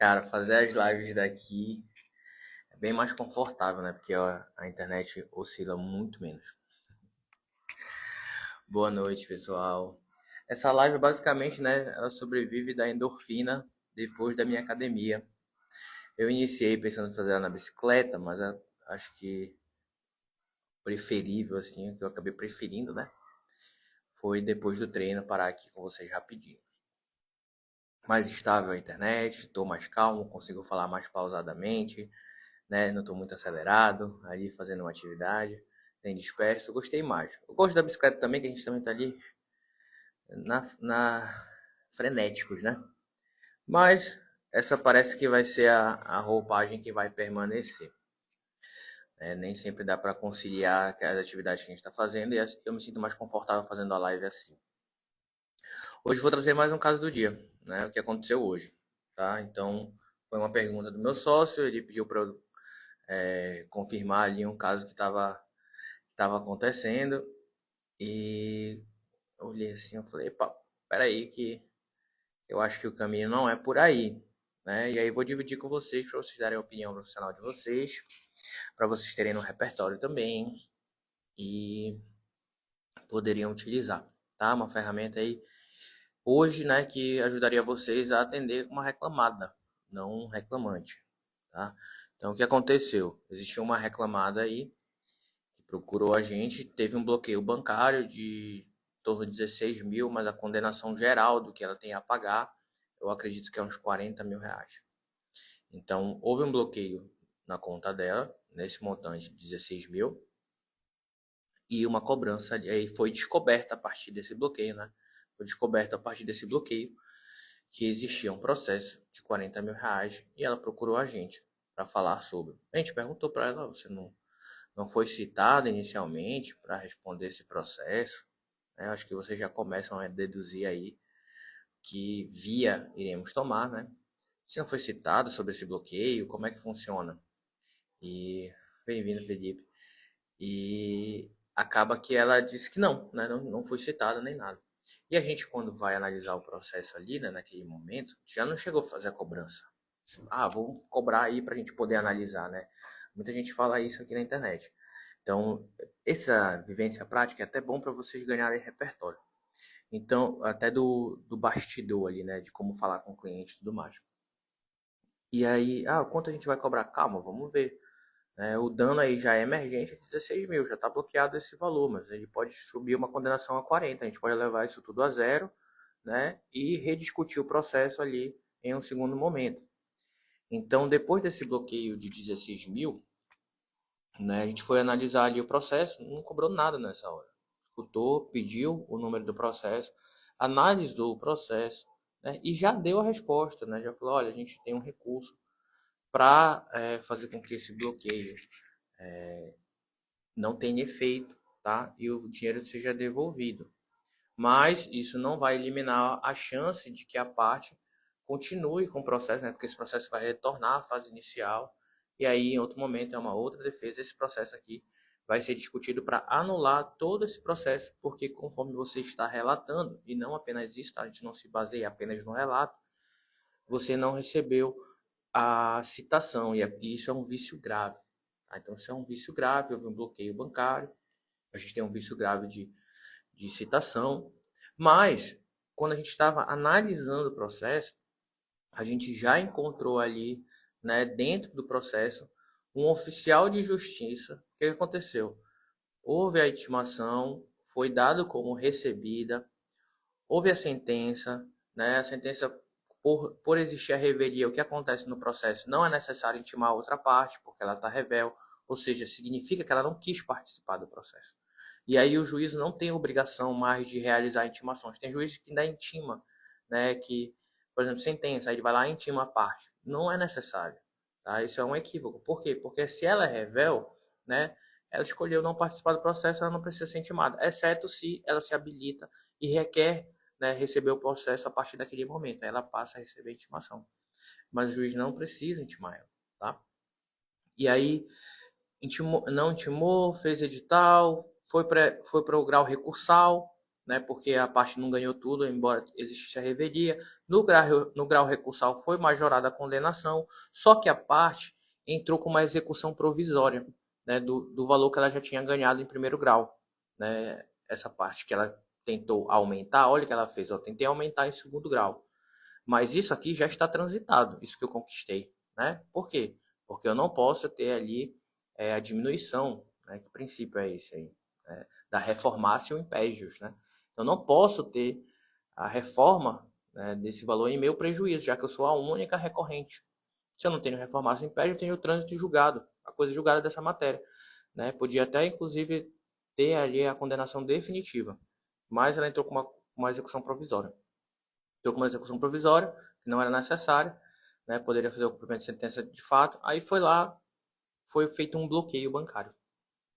Cara, fazer as lives daqui é bem mais confortável, né? Porque ó, a internet oscila muito menos. Boa noite, pessoal. Essa live basicamente, né, ela sobrevive da endorfina depois da minha academia. Eu iniciei pensando em fazer ela na bicicleta, mas acho que preferível, assim, o que eu acabei preferindo, né? Foi depois do treino parar aqui com vocês rapidinho. Mais estável a internet, estou mais calmo, consigo falar mais pausadamente, né? Não estou muito acelerado, ali fazendo uma atividade, nem disperso. Eu gostei mais. Eu gosto da bicicleta também, que a gente também está ali na frenéticos, né? Mas essa parece que vai ser a roupagem que vai permanecer. Nem sempre dá para conciliar as atividades que a gente está fazendo e eu me sinto mais confortável fazendo a live assim. Hoje vou trazer mais um caso do dia, né? O que aconteceu hoje, tá? Então foi uma pergunta do meu sócio, ele pediu para eu confirmar ali um caso que estava acontecendo e eu olhei assim, eu falei, pá, peraí que eu acho que o caminho não é por aí, né? E aí vou dividir com vocês para vocês darem a opinião profissional de vocês, para vocês terem no repertório também e poderiam utilizar, tá? Uma ferramenta aí hoje, né, que ajudaria vocês a atender uma reclamada, não um reclamante, tá? Então o que aconteceu? Existiu uma reclamada aí que procurou a gente, teve um bloqueio bancário de em torno de 16 mil, mas a condenação geral do que ela tem a pagar, eu acredito que é uns 40 mil reais. Então, houve um bloqueio na conta dela, nesse montante de 16 mil, e uma cobrança, aí foi descoberta a partir desse bloqueio, né? Foi descoberto a partir desse bloqueio que existia um processo de 40 mil reais e ela procurou a gente para falar sobre. A gente perguntou para ela, você não foi citada inicialmente para responder esse processo? Acho que vocês já começam a deduzir aí que via iremos tomar, né? Você não foi citado sobre esse bloqueio? Como é que funciona? E bem-vindo, Felipe. E acaba que ela disse que não, né? Não foi citada nem nada. E a gente, quando vai analisar o processo ali, né, naquele momento, já não chegou a fazer a cobrança. Ah, vamos cobrar aí para a gente poder analisar, né? Muita gente fala isso aqui na internet. Então, essa vivência prática é até bom para vocês ganharem repertório. Então, até do bastidor ali, né? De como falar com o cliente e tudo mais. E aí, quanto a gente vai cobrar? Calma, vamos ver. O dano aí já é emergente, é 16 mil, já está bloqueado esse valor, mas ele pode subir uma condenação a 40, a gente pode levar isso tudo a zero, né? E rediscutir o processo ali em um segundo momento. Então, depois desse bloqueio de 16 mil, né, a gente foi analisar ali o processo, não cobrou nada nessa hora. Escutou, pediu o número do processo, analisou o processo, né, e já deu a resposta, né? Já falou, olha, a gente tem um recurso para fazer com que esse bloqueio não tenha efeito, tá? E o dinheiro seja devolvido. Mas isso não vai eliminar a chance de que a parte continue com o processo, né? Porque esse processo vai retornar à fase inicial e aí em outro momento é uma outra defesa. Esse processo aqui vai ser discutido para anular todo esse processo, porque conforme você está relatando, e não apenas isso, tá? A gente não se baseia apenas no relato, você não recebeu a citação, e isso é um vício grave. Tá? Então, isso é um vício grave, houve um bloqueio bancário, a gente tem um vício grave de citação, mas quando a gente estava analisando o processo, a gente já encontrou ali, né, dentro do processo, um oficial de justiça. O que aconteceu? Houve a intimação, foi dado como recebida, houve a sentença, né? A sentença, por existir a revelia, o que acontece no processo, não é necessário intimar a outra parte, porque ela está revel, ou seja, significa que ela não quis participar do processo. E aí o juiz não tem obrigação mais de realizar intimações. Tem juiz que ainda intima, né? Que, por exemplo, sentença, aí ele vai lá e intima a parte. Não é necessário, tá? Isso é um equívoco. Por quê? Porque se ela é revel, né? Ela escolheu não participar do processo, ela não precisa ser intimada, exceto se ela se habilita e requer, né, receber o processo a partir daquele momento. Aí ela passa a receber a intimação. Mas o juiz não precisa intimar ela, tá? E aí, não intimou, fez edital, foi para o grau recursal, né, porque a parte não ganhou tudo, embora existisse a revelia. No grau recursal foi majorada a condenação, só que a parte entrou com uma execução provisória, né, do valor que ela já tinha ganhado em primeiro grau. Né, essa parte que ela tentou aumentar, olha o que ela fez, eu tentei aumentar em segundo grau. Mas isso aqui já está transitado, isso que eu conquistei. Né? Por quê? Porque eu não posso ter ali a diminuição, né? Que princípio é esse aí? Da reformácio impégios. Né? Eu não posso ter a reforma, né, desse valor em meu prejuízo, já que eu sou a única recorrente. Se eu não tenho reformácio impédio, eu tenho o trânsito julgado, a coisa julgada dessa matéria. Né? Podia até, inclusive, ter ali a condenação definitiva, mas ela entrou com uma execução provisória. Entrou com uma execução provisória, que não era necessária, né? Poderia fazer o cumprimento de sentença de fato. Aí foi lá, foi feito um bloqueio bancário.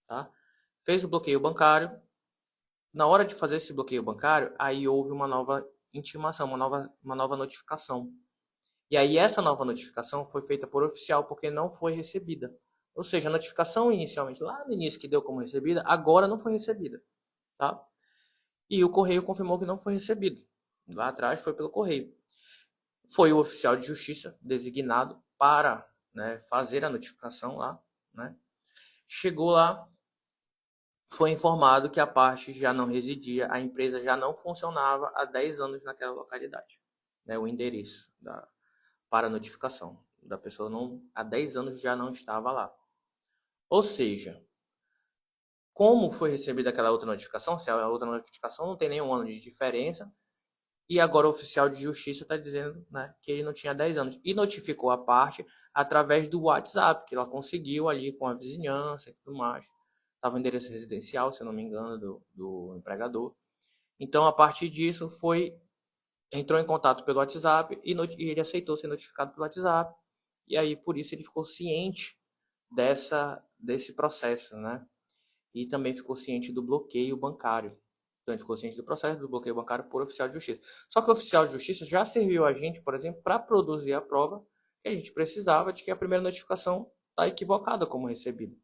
Tá? Fez o bloqueio bancário. Na hora de fazer esse bloqueio bancário, aí houve uma nova intimação, uma nova notificação. E aí essa nova notificação foi feita por oficial porque não foi recebida. Ou seja, a notificação inicialmente, lá no início que deu como recebida, agora não foi recebida. Tá? E o correio confirmou que não foi recebido. Lá atrás foi pelo correio. Foi o oficial de justiça designado para, né, fazer a notificação lá. Né? Chegou lá, foi informado que a parte já não residia, a empresa já não funcionava há 10 anos naquela localidade. Né? O endereço para a notificação da pessoa não, há 10 anos já não estava lá. Ou seja, como foi recebida aquela outra notificação, se a outra notificação não tem nenhum ano de diferença, e agora o oficial de justiça está dizendo, né, que ele não tinha 10 anos. E notificou a parte através do WhatsApp, que ela conseguiu ali com a vizinhança e tudo mais. Estava o endereço residencial, se eu não me engano, do empregador. Então, a partir disso, entrou em contato pelo WhatsApp e ele aceitou ser notificado pelo WhatsApp. E aí, por isso, ele ficou ciente desse processo, né? E também ficou ciente do bloqueio bancário. Então, ele ficou ciente do processo do bloqueio bancário por oficial de justiça. Só que o oficial de justiça já serviu a gente, por exemplo, para produzir a prova que a gente precisava de que a primeira notificação está equivocada como recebida.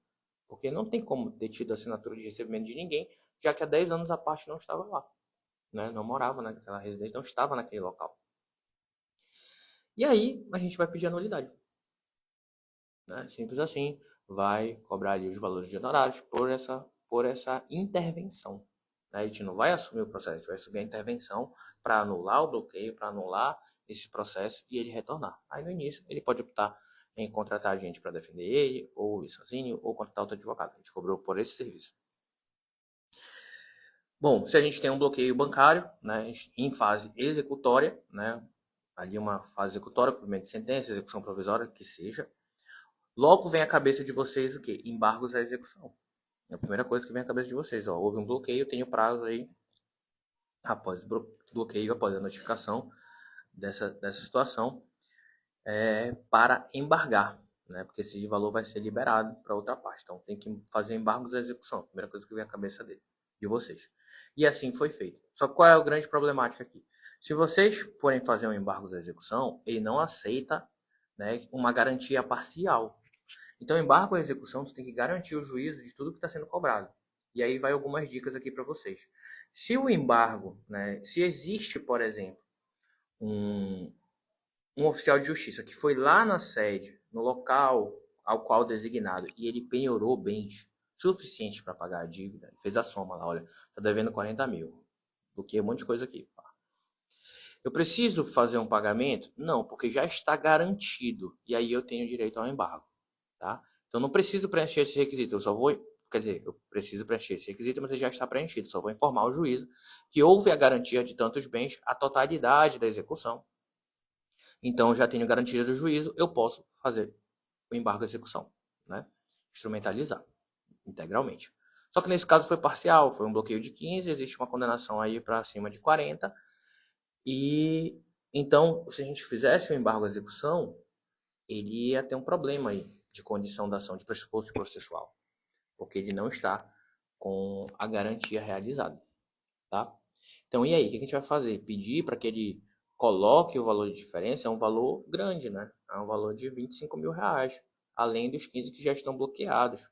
Porque não tem como ter tido assinatura de recebimento de ninguém, já que há 10 anos a parte não estava lá. Né? Não morava naquela residência, não estava naquele local. E aí, a gente vai pedir a nulidade. Né? Simples assim, vai cobrar ali os valores de honorários por essa intervenção. A gente não vai assumir o processo, a gente vai subir a intervenção para anular o bloqueio, para anular esse processo e ele retornar. Aí no início ele pode optar em contratar a gente para defender ele, ou ir sozinho, ou contratar outro advogado. A gente cobrou por esse serviço. Bom, se a gente tem um bloqueio bancário, né, em fase executória, né, ali uma fase executória, cumprimento de sentença, execução provisória, que seja, logo vem à cabeça de vocês o quê? Embargos à execução. É a primeira coisa que vem à cabeça de vocês. Ó, houve um bloqueio, tenho prazo aí, após o bloqueio, após a notificação dessa situação, para embargar. Né? Porque esse valor vai ser liberado para outra parte. Então tem que fazer embargos à execução. A primeira coisa que vem à cabeça de vocês. E assim foi feito. Só que qual é a grande problemática aqui? Se vocês forem fazer um embargo à execução, ele não aceita, né, uma garantia parcial. Então, embargo à execução, você tem que garantir o juízo de tudo que está sendo cobrado. E aí vai algumas dicas aqui para vocês. Se o embargo, né, se existe, por exemplo, um oficial de justiça que foi lá na sede, no local ao qual designado, e ele penhorou bens suficientes para pagar a dívida, fez a soma lá, olha, está devendo 40 mil, bloqueei um monte de coisa aqui. Eu preciso fazer um pagamento? Não, porque já está garantido, e aí eu tenho direito ao embargo. Tá? Então não preciso preencher esse requisito, eu preciso preencher esse requisito, mas ele já está preenchido, só vou informar o juízo que houve a garantia de tantos bens, a totalidade da execução. Então já tenho garantia do juízo, eu posso fazer o embargo à execução, né? Instrumentalizar integralmente. Só que nesse caso foi parcial, foi um bloqueio de 15, existe uma condenação aí para cima de 40, e então se a gente fizesse o embargo à execução, ele ia ter um problema aí de condição da ação, de pressuposto processual, porque ele não está com a garantia realizada, tá? Então, e aí, o que a gente vai fazer? Pedir para que ele coloque o valor de diferença, é um valor grande, né? É um valor de 25 mil reais, além dos 15 que já estão bloqueados.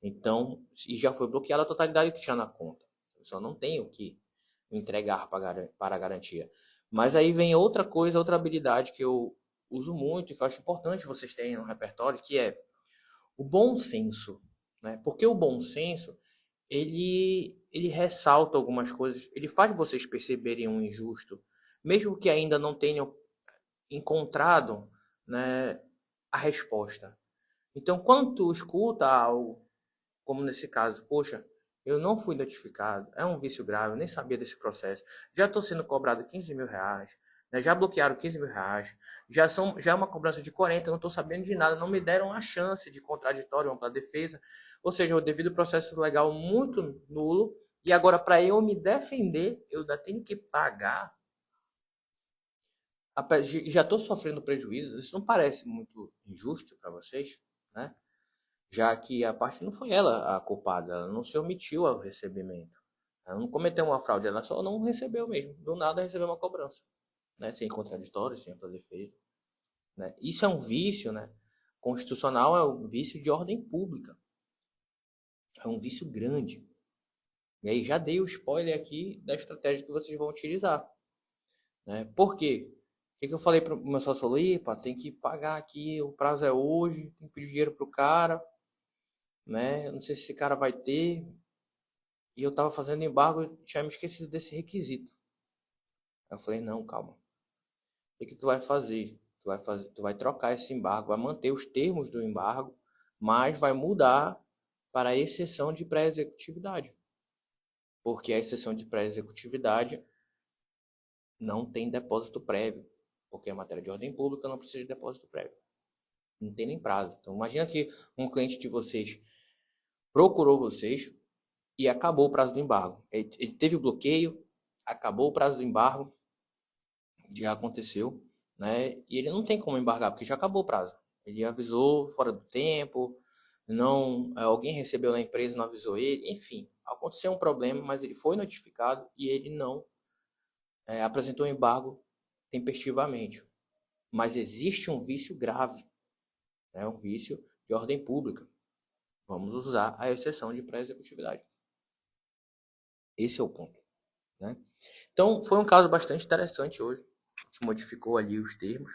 Então, e já foi bloqueada a totalidade que tinha na conta. Eu só não tenho que entregar para a garantia. Mas aí vem outra coisa, outra habilidade que eu uso muito e que eu acho importante vocês terem no repertório, que é o bom senso, né? Porque o bom senso, ele ressalta algumas coisas, ele faz vocês perceberem um injusto, mesmo que ainda não tenham encontrado, né, a resposta. Então, quando tu escuta algo, como nesse caso, poxa, eu não fui notificado, é um vício grave, eu nem sabia desse processo, já estou sendo cobrado 15 mil reais, né, já bloquearam 15 mil reais, já é uma cobrança de 40, eu não estou sabendo de nada, não me deram a chance de contraditório, ampla defesa, ou seja, o devido processo legal muito nulo, e agora para eu me defender, eu ainda tenho que pagar, já estou sofrendo prejuízo, isso não parece muito injusto para vocês, né? Já que a parte não foi ela a culpada, ela não se omitiu ao recebimento. Ela não cometeu uma fraude, ela só não recebeu mesmo. Do nada recebeu uma cobrança, né? Sem contraditório, sem ampla defesa. Né? Isso é um vício, né? Constitucional, é um vício de ordem pública. É um vício grande. E aí já dei o spoiler aqui da estratégia que vocês vão utilizar. Né? Por quê? O que eu falei para o meu sócio? Falou, epa, tem que pagar aqui, o prazo é hoje, tem que pedir dinheiro pro cara, né? Eu não sei se esse cara vai ter. E eu tava fazendo embargo e tinha me esquecido desse requisito. Aí eu falei, não, calma. O que tu vai fazer? Tu vai trocar esse embargo, vai manter os termos do embargo, mas vai mudar para a exceção de pré-executividade. Porque a exceção de pré-executividade não tem depósito prévio. Porque a matéria de ordem pública não precisa de depósito prévio. Não tem nem prazo. Então imagina que um cliente de vocês procurou vocês e acabou o prazo do embargo. Ele teve o bloqueio, acabou o prazo do embargo, já aconteceu, né? E ele não tem como embargar, porque já acabou o prazo. Ele avisou fora do tempo, não, alguém recebeu na empresa, não avisou ele, enfim, aconteceu um problema, mas ele foi notificado e ele não apresentou embargo tempestivamente. Mas existe um vício grave, né? Um vício de ordem pública. Vamos usar a exceção de pré-executividade. Esse é o ponto, né? Então, foi um caso bastante interessante hoje. A gente modificou ali os termos,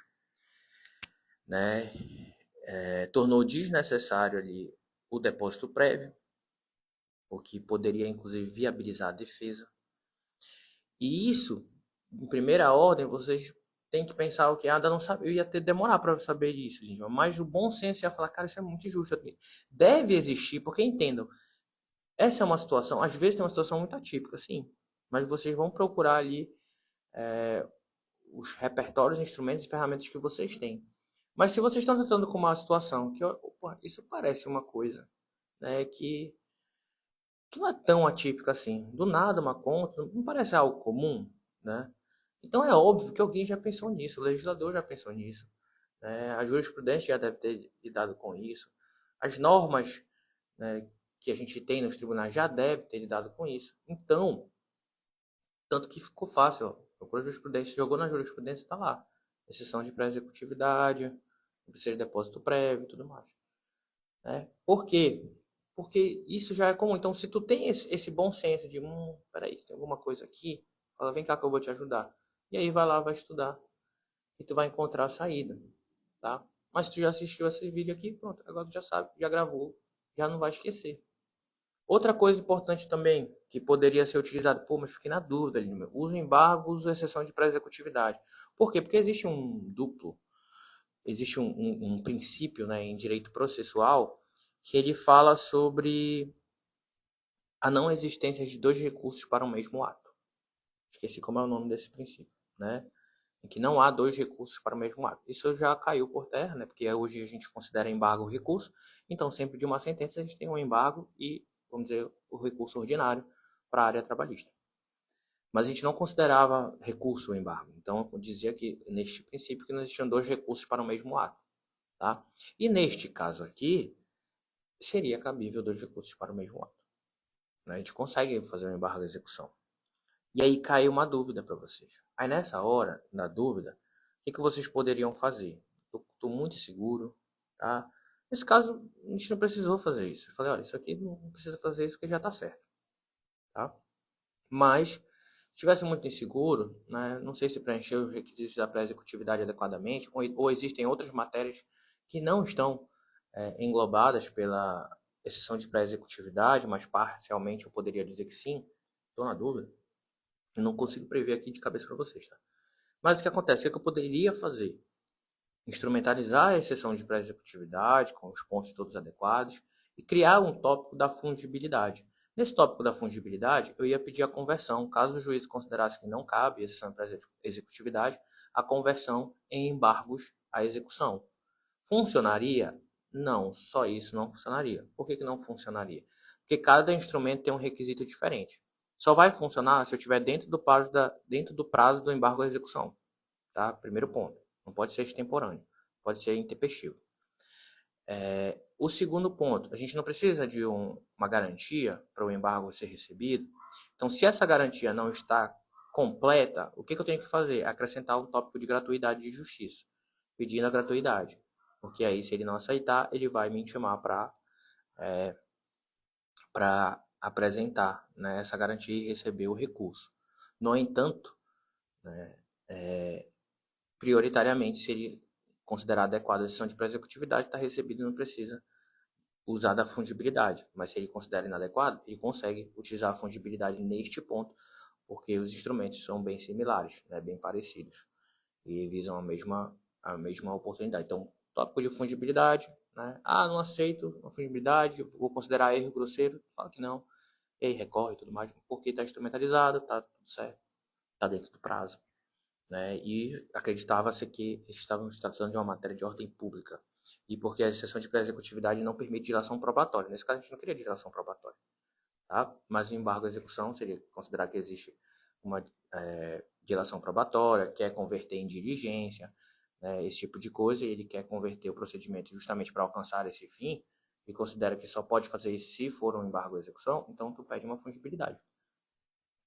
né? Tornou desnecessário ali o depósito prévio, o que poderia inclusive viabilizar a defesa. E isso, em primeira ordem, vocês têm que pensar o que ainda não sabe, eu ia ter demorar para saber disso, gente. Mas o bom senso ia falar, cara, isso é muito injusto. Deve existir, porque entendam, essa é uma situação, às vezes tem uma situação muito atípica, sim, mas vocês vão procurar ali os repertórios, instrumentos e ferramentas que vocês têm. Mas se vocês estão tratando com uma situação que, opa, isso parece uma coisa, né, que não é tão atípica assim, do nada uma conta, não parece algo comum, né? Então é óbvio que alguém já pensou nisso, o legislador já pensou nisso, né? A jurisprudência já deve ter lidado com isso, as normas, né, que a gente tem nos tribunais já deve ter lidado com isso. Então, tanto que ficou fácil, ó, procura jurisprudência, jogou na jurisprudência, está lá. Exceção de pré-executividade, precisa de depósito prévio e tudo mais. Né? Por quê? Porque isso já é comum. Então, se tu tem esse bom senso de, peraí, tem alguma coisa aqui, fala, vem cá que eu vou te ajudar. E aí vai lá, vai estudar. E tu vai encontrar a saída, tá? Mas tu já assistiu esse vídeo aqui, pronto, agora tu já sabe, já gravou, já não vai esquecer. Outra coisa importante também, que poderia ser utilizado, pô, mas fiquei na dúvida ali, uso embargo, uso exceção de pré-executividade. Por quê? Porque existe um duplo, existe um princípio, né, em direito processual que ele fala sobre a não existência de dois recursos para o mesmo ato. Esqueci como é o nome desse princípio, né? Em que não há dois recursos para o mesmo ato. Isso já caiu por terra, né? Porque hoje a gente considera embargo recurso, então sempre de uma sentença a gente tem um embargo e, vamos dizer, o recurso ordinário para a área trabalhista. Mas a gente não considerava recurso o embargo. Então eu dizia que neste princípio que não existiam dois recursos para o mesmo ato, tá? E neste caso aqui seria cabível dois recursos para o mesmo ato. Né? A gente consegue fazer um embargo de execução. E aí caiu uma dúvida para vocês. Aí nessa hora, na dúvida, o que vocês poderiam fazer? Estou muito inseguro, tá? Nesse caso, a gente não precisou fazer isso. Eu falei, olha, isso aqui não precisa fazer isso porque já está certo, tá? Mas estivesse muito inseguro, né, não sei se preencheu os requisitos da pré-executividade adequadamente, ou existem outras matérias que não estão englobadas pela exceção de pré-executividade, mas parcialmente eu poderia dizer que sim, estou na dúvida, eu não consigo prever aqui de cabeça para vocês, tá? Mas o que acontece? O que eu poderia fazer? Instrumentalizar a exceção de pré-executividade, com os pontos todos adequados, e criar um tópico da fungibilidade. Nesse tópico da fungibilidade, eu ia pedir a conversão, caso o juiz considerasse que não cabe exceção de pré-executividade, a conversão em embargos à execução. Funcionaria? Não, só isso não funcionaria. Por que não funcionaria? Porque cada instrumento tem um requisito diferente. Só vai funcionar se eu estiver dentro do prazo do embargo à execução. Tá? Primeiro ponto. Não pode ser extemporâneo. Pode ser intempestivo. O segundo ponto. A gente não precisa de uma garantia para o embargo ser recebido. Então, se essa garantia não está completa, o que eu tenho que fazer? Acrescentar o tópico de gratuidade de justiça. Pedindo a gratuidade. Porque aí, se ele não aceitar, ele vai me chamar para apresentar, né, essa garantia e receber o recurso. No entanto, prioritariamente, se ele considerar adequada a decisão de pré-executividade, está recebido e não precisa usar da fungibilidade. Mas se ele considera inadequado, ele consegue utilizar a fungibilidade neste ponto, porque os instrumentos são bem similares, né, bem parecidos, e visam a mesma oportunidade. Então, tópico de fungibilidade, né? Não aceito a fungibilidade, vou considerar erro grosseiro, fala que não, e aí recorre e tudo mais, porque está instrumentalizado, está tudo certo, está dentro do prazo. Né? E acreditava-se que estávamos tratando de uma matéria de ordem pública, e porque a exceção de pré-executividade não permite dilação probatória. Nesse caso, a gente não queria dilação probatória. Tá? Mas o embargo à execução seria considerar que existe uma dilação probatória, quer converter em diligência, né, esse tipo de coisa, e ele quer converter o procedimento justamente para alcançar esse fim, e considera que só pode fazer isso se for um embargo à execução, então tu pede uma fungibilidade.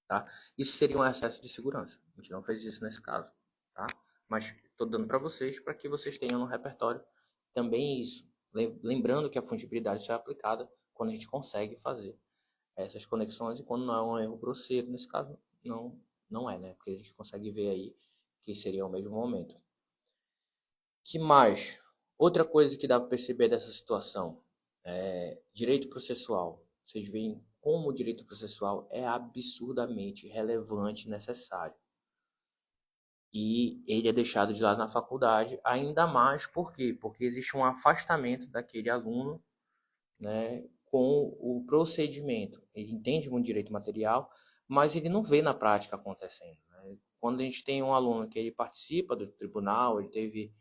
Tá? Isso seria um excesso de segurança. A gente não fez isso nesse caso. Tá? Mas estou dando para vocês, para que vocês tenham no repertório também isso. Lembrando que a fungibilidade só é aplicada quando a gente consegue fazer essas conexões e quando não é um erro grosseiro. Nesse caso, não é, né? Porque a gente consegue ver aí que seria o mesmo momento. Que mais? Outra coisa que dá para perceber dessa situação é direito processual. Vocês veem como o direito processual é absurdamente relevante e necessário. E ele é deixado de lado na faculdade, ainda mais por quê? Porque existe um afastamento daquele aluno, né, com o procedimento. Ele entende muito direito material, mas ele não vê na prática acontecendo. Né? Quando a gente tem um aluno que ele participa do tribunal, ele teve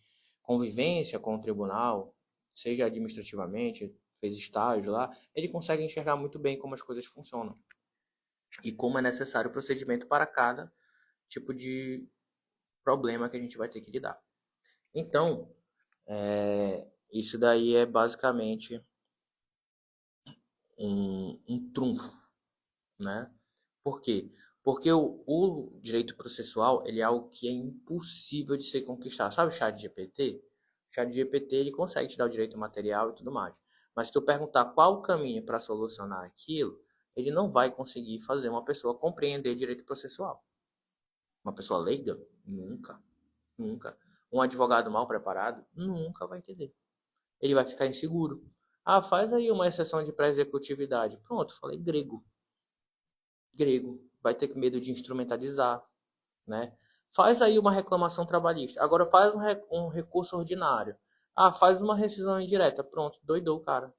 convivência com o tribunal, seja administrativamente, fez estágio lá, ele consegue enxergar muito bem como as coisas funcionam e como é necessário o procedimento para cada tipo de problema que a gente vai ter que lidar. Então, isso daí é basicamente um trunfo, né? Por quê? Porque o direito processual ele é algo que é impossível de ser conquistado. Sabe o ChatGPT? O ChatGPT ele consegue te dar o direito material e tudo mais. Mas se tu perguntar qual o caminho para solucionar aquilo, ele não vai conseguir fazer uma pessoa compreender direito processual. Uma pessoa leiga? Nunca. Nunca. Um advogado mal preparado? Nunca vai entender. Ele vai ficar inseguro. Faz aí uma exceção de pré-executividade. Pronto, falei grego. Grego. Vai ter medo de instrumentalizar, né? Faz aí uma reclamação trabalhista. Agora faz um recurso ordinário. Faz uma rescisão indireta. Pronto, doidou o cara.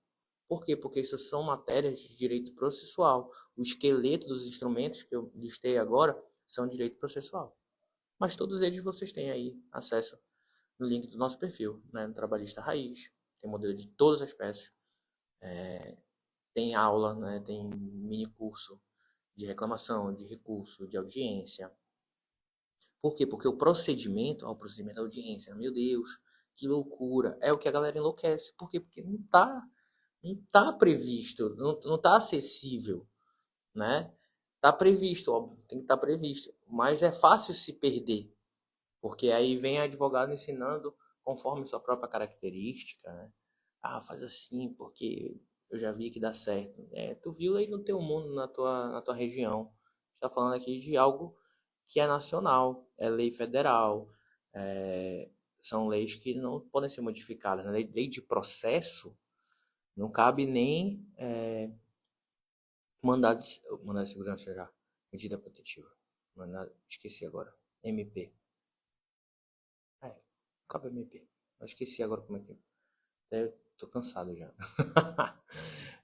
Por quê? Porque isso são matérias de direito processual. O esqueleto dos instrumentos que eu listei agora são direito processual. Mas todos eles vocês têm aí acesso no link do nosso perfil, né? No Trabalhista Raiz. Tem modelo de todas as peças. Tem aula, né? Tem mini curso de reclamação, de recurso, de audiência. Por quê? Porque o procedimento da audiência, meu Deus, que loucura. É o que a galera enlouquece. Por quê? Porque não tá previsto, não tá acessível, né? Tá previsto, óbvio, tem que estar previsto. Mas é fácil se perder. Porque aí vem advogado ensinando conforme sua própria característica, né? Faz assim, porque eu já vi que dá certo. Tu viu aí no teu mundo, na tua região. Está falando aqui de algo que é nacional, é lei federal, são leis que não podem ser modificadas. Na lei de processo, não cabe nem mandado de segurança já, medida protetiva. Esqueci agora. MP. Cabe MP. Eu esqueci agora como é que. Tô cansado já.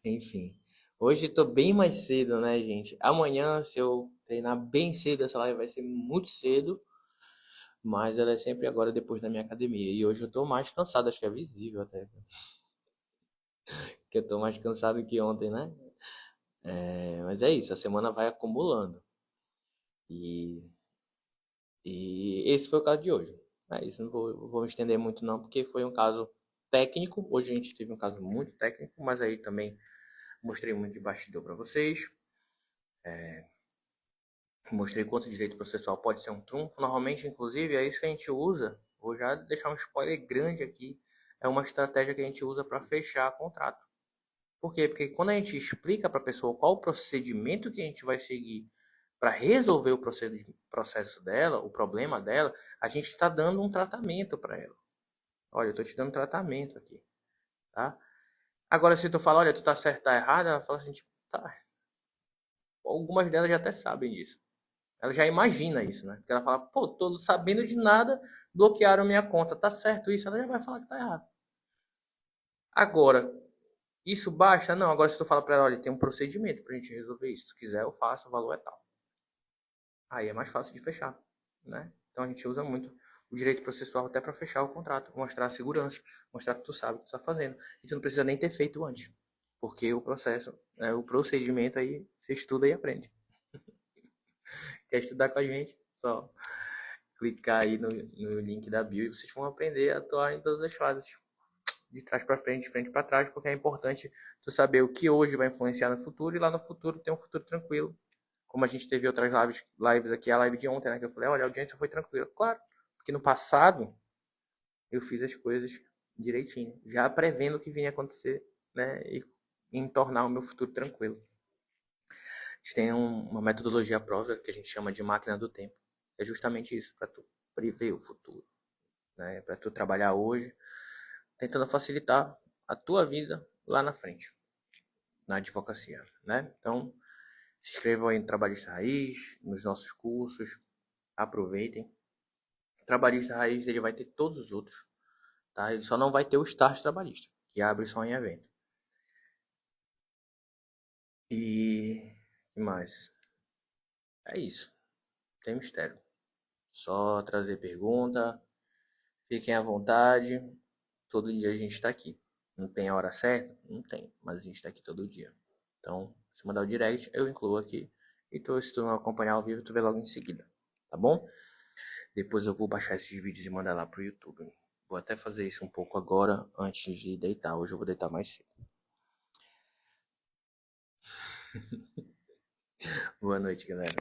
Enfim. Hoje tô bem mais cedo, né, gente? Amanhã, se eu treinar bem cedo, essa live vai ser muito cedo. Mas ela é sempre agora depois da minha academia. E hoje eu tô mais cansado, acho que é visível até. Que eu tô mais cansado que ontem, né? Mas é isso, a semana vai acumulando. E, e esse foi o caso de hoje. É isso, não vou me estender muito não, porque foi um caso técnico. Hoje a gente teve um caso muito técnico, mas aí também mostrei muito de bastidor para vocês. Mostrei quanto o direito processual pode ser um trunfo. Normalmente, inclusive, é isso que a gente usa. Vou já deixar um spoiler grande aqui. É uma estratégia que a gente usa para fechar contrato. Por quê? Porque quando a gente explica para a pessoa qual o procedimento que a gente vai seguir para resolver o processo dela, o problema dela, a gente está dando um tratamento para ela. Olha, eu estou te dando tratamento aqui, tá? Agora, se tu fala, olha, tu tá certo, tá errado, ela fala assim, tipo, tá. Algumas delas já até sabem disso. Ela já imagina isso, né? Porque ela fala, pô, tô sabendo de nada, bloquearam minha conta, tá certo isso? Ela já vai falar que tá errado. Agora, isso basta? Não, agora se tu fala pra ela, olha, tem um procedimento pra gente resolver isso. Se quiser, eu faço, o valor é tal. Aí é mais fácil de fechar, né? Então a gente usa muito o direito processual até para fechar o contrato, mostrar a segurança, mostrar que tu sabe o que tu tá fazendo. E tu não precisa nem ter feito antes. Porque o processo, o procedimento aí, você estuda e aprende. Quer estudar com a gente? Só clicar aí no link da bio e vocês vão aprender a atuar em todas as fases. De trás para frente, de frente para trás, porque é importante tu saber o que hoje vai influenciar no futuro e lá no futuro ter um futuro tranquilo. Como a gente teve outras lives aqui, a live de ontem, né, que eu falei, olha, a audiência foi tranquila. Claro, porque no passado eu fiz as coisas direitinho, já prevendo o que vinha acontecer, né, e em tornar o meu futuro tranquilo. A gente tem uma metodologia própria que a gente chama de máquina do tempo. É justamente isso, para tu prever o futuro, né, para tu trabalhar hoje, tentando facilitar a tua vida lá na frente, na advocacia, né? Então, se inscrevam aí no Trabalhista Raiz, nos nossos cursos, aproveitem. O Trabalhista Raiz ele vai ter todos os outros, tá? Ele só não vai ter o Start Trabalhista, que abre só em evento. E que mais? É isso. Tem mistério. Só trazer pergunta, fiquem à vontade. Todo dia a gente está aqui. Não tem a hora certa? Não tem, mas a gente está aqui todo dia. Então, se mandar o direct, eu incluo aqui. E se tu não acompanhar ao vivo, tu vê logo em seguida. Tá bom? Depois eu vou baixar esses vídeos e mandar lá pro YouTube. Vou até fazer isso um pouco agora, antes de deitar. Hoje eu vou deitar mais cedo. Boa noite, galera.